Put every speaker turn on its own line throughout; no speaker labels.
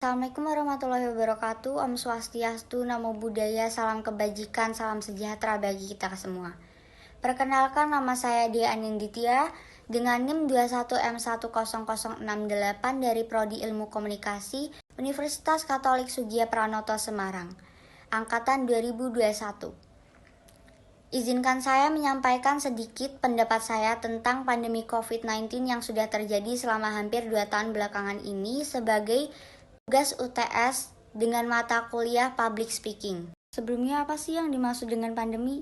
Assalamualaikum warahmatullahi wabarakatuh. Om Swastiastu, Namo Buddhaya, salam kebajikan, salam sejahtera bagi kita semua. Perkenalkan, nama saya Dia Aninditya dengan NIM 21M10068 dari Prodi Ilmu Komunikasi Universitas Katolik Sugia Pranoto Semarang, angkatan 2021. Izinkan saya menyampaikan sedikit pendapat saya tentang pandemi COVID-19 yang sudah terjadi selama hampir 2 tahun belakangan ini sebagai tugas UTS dengan mata kuliah Public Speaking. Sebelumnya, apa sih yang dimaksud dengan pandemi?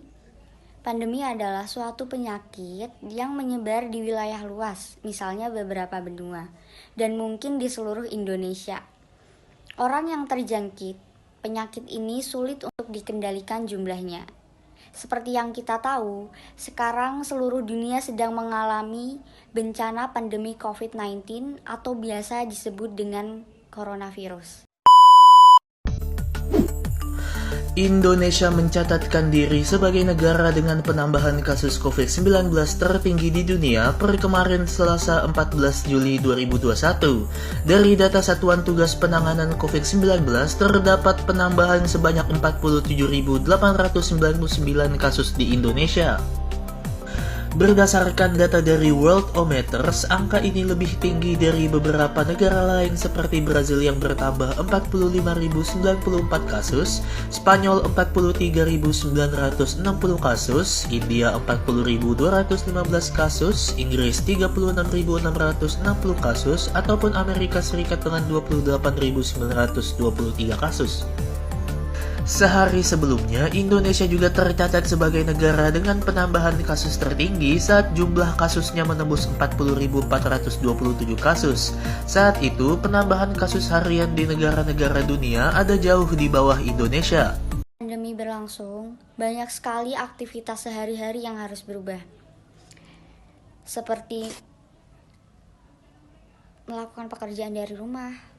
Pandemi adalah suatu penyakit yang menyebar di wilayah luas, misalnya beberapa benua, dan mungkin di seluruh Indonesia. Orang yang terjangkit penyakit ini sulit untuk dikendalikan jumlahnya. Seperti yang kita tahu, sekarang seluruh dunia sedang mengalami bencana pandemi COVID-19 atau biasa disebut dengan coronavirus.
Indonesia mencatatkan diri sebagai negara dengan penambahan kasus COVID-19 tertinggi di dunia per kemarin Selasa 14 Juli 2021. Dari data Satuan Tugas Penanganan COVID-19 terdapat penambahan sebanyak 47.899 kasus di Indonesia. Berdasarkan data dari Worldometers, angka ini lebih tinggi dari beberapa negara lain seperti Brazil yang bertambah 45.094 kasus, Spanyol 43.960 kasus, India 40.215 kasus, Inggris 36.660 kasus, ataupun Amerika Serikat dengan 28.923 kasus. Sehari sebelumnya, Indonesia juga tercatat sebagai negara dengan penambahan kasus tertinggi saat jumlah kasusnya menembus 40.427 kasus. Saat itu, penambahan kasus harian di negara-negara dunia ada jauh di bawah Indonesia.
Pandemi berlangsung, banyak sekali aktivitas sehari-hari yang harus berubah. Seperti melakukan pekerjaan dari rumah,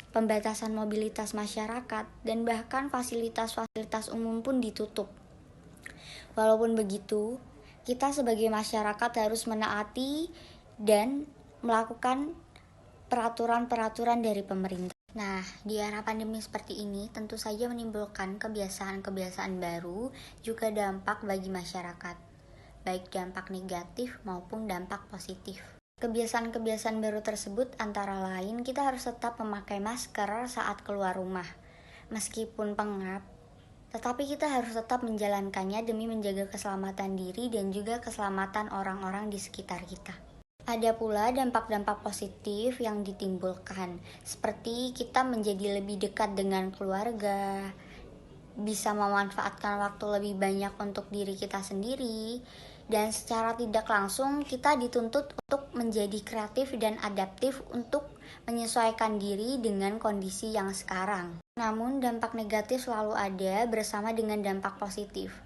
pembatasan mobilitas masyarakat, dan bahkan fasilitas-fasilitas umum pun ditutup. Walaupun begitu, kita sebagai masyarakat harus menaati dan melakukan peraturan-peraturan dari pemerintah. Nah, di era pandemi seperti ini tentu saja menimbulkan kebiasaan-kebiasaan baru, juga dampak bagi masyarakat, baik dampak negatif maupun dampak positif. Kebiasaan-kebiasaan baru tersebut antara lain kita harus tetap memakai masker saat keluar rumah. Meskipun pengap, tetapi kita harus tetap menjalankannya demi menjaga keselamatan diri dan juga keselamatan orang-orang di sekitar kita. Ada pula dampak-dampak positif yang ditimbulkan, seperti kita menjadi lebih dekat dengan keluarga, bisa memanfaatkan waktu lebih banyak untuk diri kita sendiri, dan secara tidak langsung kita dituntut untuk menjadi kreatif dan adaptif untuk menyesuaikan diri dengan kondisi yang sekarang. Namun dampak negatif selalu ada bersama dengan dampak positif.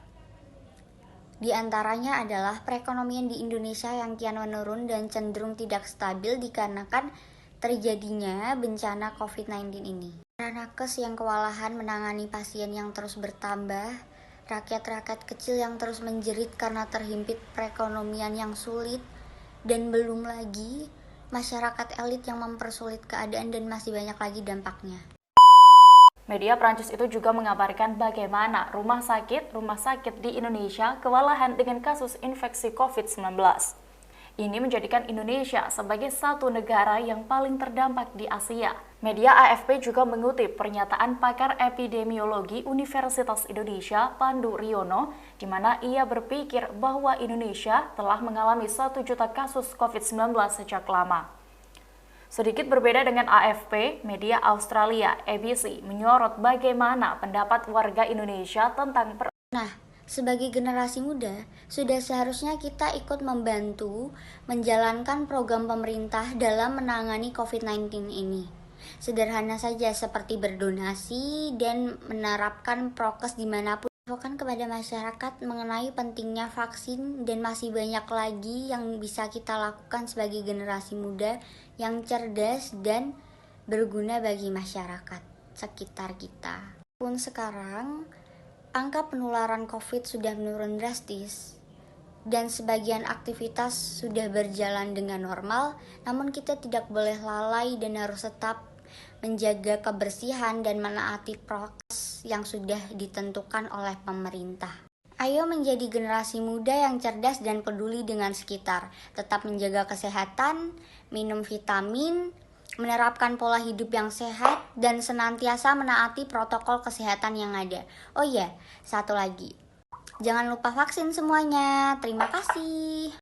Di antaranya adalah perekonomian di Indonesia yang kian menurun dan cenderung tidak stabil dikarenakan terjadinya bencana COVID-19 ini. Para nakes yang kewalahan menangani pasien yang terus bertambah, rakyat-rakyat kecil yang terus menjerit karena terhimpit perekonomian yang sulit, dan belum lagi masyarakat elit yang mempersulit keadaan dan masih banyak lagi dampaknya.
Media Prancis itu juga mengabarkan bagaimana rumah sakit di Indonesia kewalahan dengan kasus infeksi COVID-19. Ini menjadikan Indonesia sebagai satu negara yang paling terdampak di Asia. Media AFP juga mengutip pernyataan pakar epidemiologi Universitas Indonesia, Pandu Riono, di mana ia berpikir bahwa Indonesia telah mengalami 1 juta kasus COVID-19 sejak lama. Sedikit berbeda dengan AFP, media Australia, ABC, menyorot bagaimana pendapat warga Indonesia tentang
Sebagai generasi muda, sudah seharusnya kita ikut membantu menjalankan program pemerintah dalam menangani COVID-19 ini. Sederhana saja seperti berdonasi dan menerapkan prokes dimanapun. Infokan kepada masyarakat mengenai pentingnya vaksin dan masih banyak lagi yang bisa kita lakukan sebagai generasi muda yang cerdas dan berguna bagi masyarakat sekitar kita. Pun sekarang, angka penularan COVID sudah menurun drastis dan sebagian aktivitas sudah berjalan dengan normal, namun kita tidak boleh lalai dan harus tetap menjaga kebersihan dan menaati prokes yang sudah ditentukan oleh pemerintah. Ayo menjadi generasi muda yang cerdas dan peduli dengan sekitar. Tetap menjaga kesehatan, minum vitamin, menerapkan pola hidup yang sehat, dan senantiasa menaati protokol kesehatan yang ada. Oh iya, satu lagi. Jangan lupa vaksin semuanya. Terima kasih.